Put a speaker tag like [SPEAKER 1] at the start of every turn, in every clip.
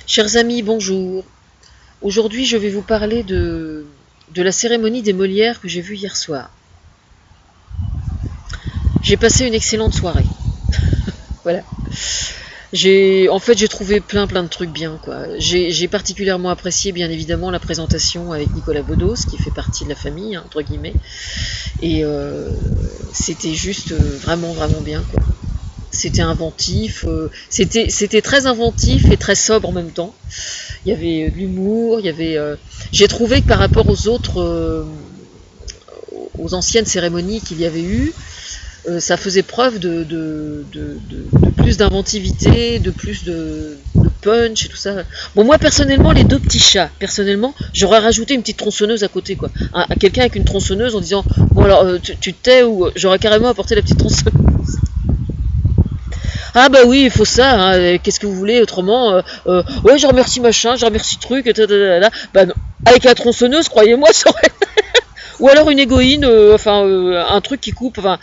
[SPEAKER 1] Chers amis, bonjour. Aujourd'hui, je vais vous parler de la cérémonie des Molières que j'ai vue hier soir. J'ai passé une excellente soirée. Voilà. J'ai trouvé plein de trucs bien, quoi. J'ai particulièrement apprécié, bien évidemment, la présentation avec Nicolas Bedos, qui fait partie de la famille, hein, entre guillemets. Et c'était juste vraiment bien, quoi. C'était inventif, c'était très inventif et très sobre en même temps. Il y avait de l'humour, il y avait. J'ai trouvé que par rapport aux anciennes cérémonies qu'il y avait eu, ça faisait preuve de plus d'inventivité, de plus de punch et tout ça. Bon, moi personnellement, les deux petits chats, personnellement, j'aurais rajouté une petite tronçonneuse à côté, quoi. À quelqu'un avec une tronçonneuse en disant, bon alors, tu te tais, ou j'aurais carrément apporté la petite tronçonneuse. Ah bah oui, il faut ça, hein, qu'est-ce que vous voulez autrement ouais, je remercie machin, je remercie truc, bah non. Avec la tronçonneuse, croyez-moi, ça aurait... Ou alors une égoïne, un truc qui coupe, enfin,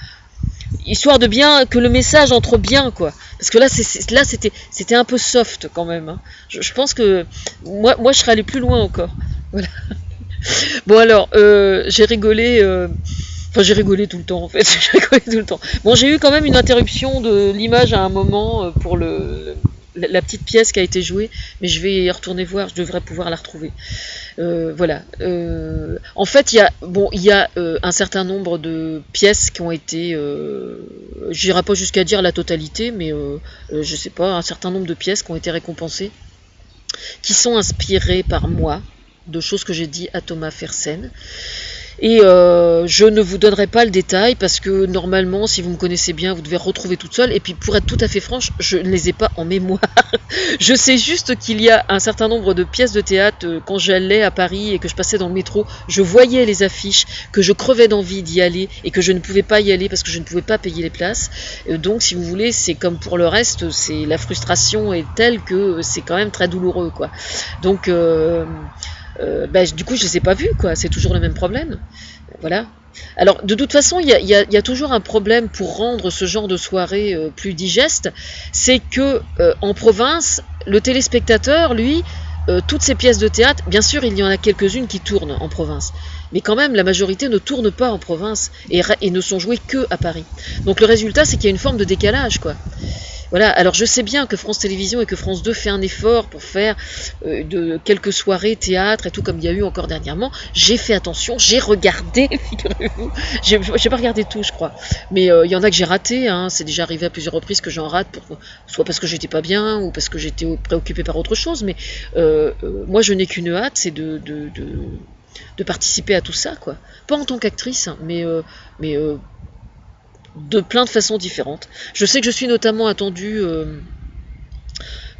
[SPEAKER 1] histoire de bien, que le message entre bien, quoi. Parce que là, c'était un peu soft quand même, hein. Je pense que moi, je serais allé plus loin encore. Voilà. Bon alors, j'ai rigolé... Enfin, j'ai rigolé tout le temps, en fait. J'ai rigolé tout le temps. Bon, j'ai eu quand même une interruption de l'image à un moment pour la petite pièce qui a été jouée, mais je vais y retourner voir, je devrais pouvoir la retrouver. Voilà. En fait, il y a un certain nombre de pièces qui ont été, j'irai pas jusqu'à dire la totalité, mais je sais pas, un certain nombre de pièces qui ont été récompensées, qui sont inspirées par moi, de choses que j'ai dit à Thomas Fersen. Et je ne vous donnerai pas le détail parce que normalement, si vous me connaissez bien, vous devez retrouver toute seule. Et puis pour être tout à fait franche, je ne les ai pas en mémoire. Je sais juste qu'il y a un certain nombre de pièces de théâtre quand j'allais à Paris et que je passais dans le métro, je voyais les affiches, que je crevais d'envie d'y aller et que je ne pouvais pas y aller parce que je ne pouvais pas payer les places. Donc si vous voulez, c'est comme pour le reste, c'est la frustration est telle que c'est quand même très douloureux, quoi. Donc du coup, je les ai pas vus, quoi. C'est toujours le même problème. Voilà. Alors, de toute façon, il y a toujours un problème pour rendre ce genre de soirée plus digeste. C'est que en province, le téléspectateur, lui, toutes ces pièces de théâtre, bien sûr, il y en a quelques-unes qui tournent en province. Mais quand même, la majorité ne tourne pas en province et ne sont jouées que à Paris. Donc le résultat, c'est qu'il y a une forme de décalage, quoi. Voilà, alors je sais bien que France Télévisions et que France 2 fait un effort pour faire de quelques soirées théâtre et tout comme il y a eu encore dernièrement. J'ai fait attention, j'ai regardé, figurez-vous. J'ai pas regardé tout, je crois. Mais il y en a que j'ai raté, hein. C'est déjà arrivé à plusieurs reprises que j'en rate, soit parce que j'étais pas bien ou parce que j'étais préoccupée par autre chose. Mais moi, je n'ai qu'une hâte, c'est de participer à tout ça, quoi. Pas en tant qu'actrice, hein, mais de plein de façons différentes. Je sais que je suis notamment attendue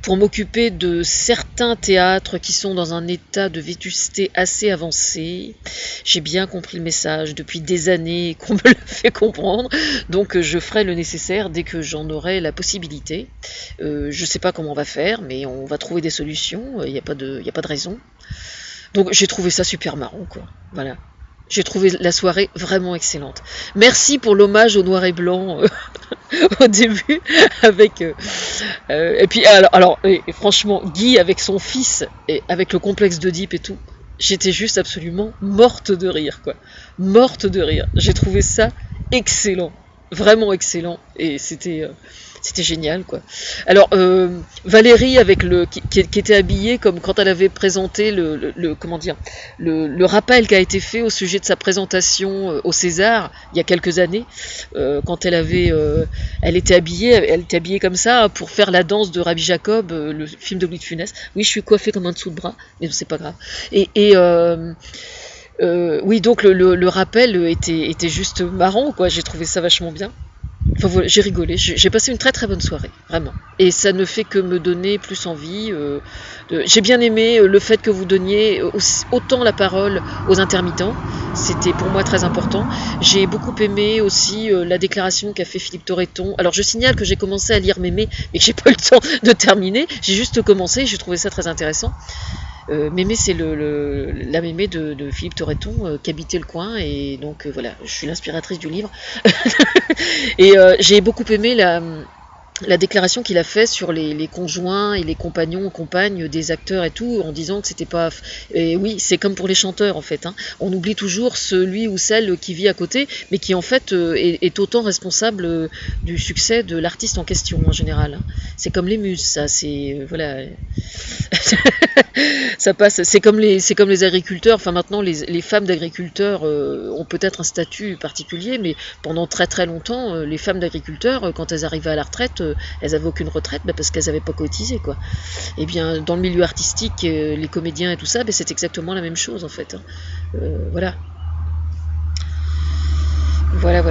[SPEAKER 1] pour m'occuper de certains théâtres qui sont dans un état de vétusté assez avancé. J'ai bien compris le message depuis des années qu'on me le fait comprendre, donc je ferai le nécessaire dès que j'en aurai la possibilité. Je sais pas comment on va faire, mais on va trouver des solutions, il n'y a pas de raison. Donc j'ai trouvé ça super marrant, quoi. Voilà. J'ai trouvé la soirée vraiment excellente. Merci pour l'hommage au noir et blanc au début, avec et puis et franchement, Guy avec son fils et avec le complexe d'Oedipe et tout, j'étais juste absolument morte de rire, quoi. Morte de rire. J'ai trouvé ça excellent, vraiment excellent, et c'était génial, quoi. Alors Valérie avec qui était habillée comme quand elle avait présenté comment dire le rappel qui a été fait au sujet de sa présentation au César il y a quelques années, quand elle était habillée comme ça pour faire la danse de Rabbi Jacob, le film de Louis de Funès. Oui, je suis coiffée comme un dessous de bras, mais c'est pas grave. Oui, donc le rappel était juste marrant, quoi. J'ai trouvé ça vachement bien. Enfin voilà, j'ai rigolé, j'ai passé une très bonne soirée, vraiment. Et ça ne fait que me donner plus envie. J'ai bien aimé le fait que vous donniez autant la parole aux intermittents. C'était pour moi très important. J'ai beaucoup aimé aussi la déclaration qu'a fait Philippe Torreton. Alors je signale que j'ai commencé à lire Mémé, mais que j'ai pas eu le temps de terminer. J'ai juste commencé, j'ai trouvé ça très intéressant. Mémé, c'est la Mémé de Philippe Torreton qui habitait le coin, et donc voilà, je suis l'inspiratrice du livre. Et j'ai beaucoup aimé la déclaration qu'il a fait sur les conjoints et les compagnons, compagnes des acteurs et tout, en disant que c'était pas... Et oui, c'est comme pour les chanteurs en fait. Hein. On oublie toujours celui ou celle qui vit à côté, mais qui en fait est autant responsable du succès de l'artiste en question en général. Hein. C'est comme les muses, ça, c'est... voilà. Ça passe. C'est comme les agriculteurs. Enfin maintenant, les femmes d'agriculteurs ont peut-être un statut particulier, mais pendant très très longtemps, les femmes d'agriculteurs, quand elles arrivaient à la retraite, elles avaient aucune retraite parce qu'elles n'avaient pas cotisé quoi. Et bien dans le milieu artistique, les comédiens et tout ça, c'est exactement la même chose en fait. Hein. Voilà. Voilà.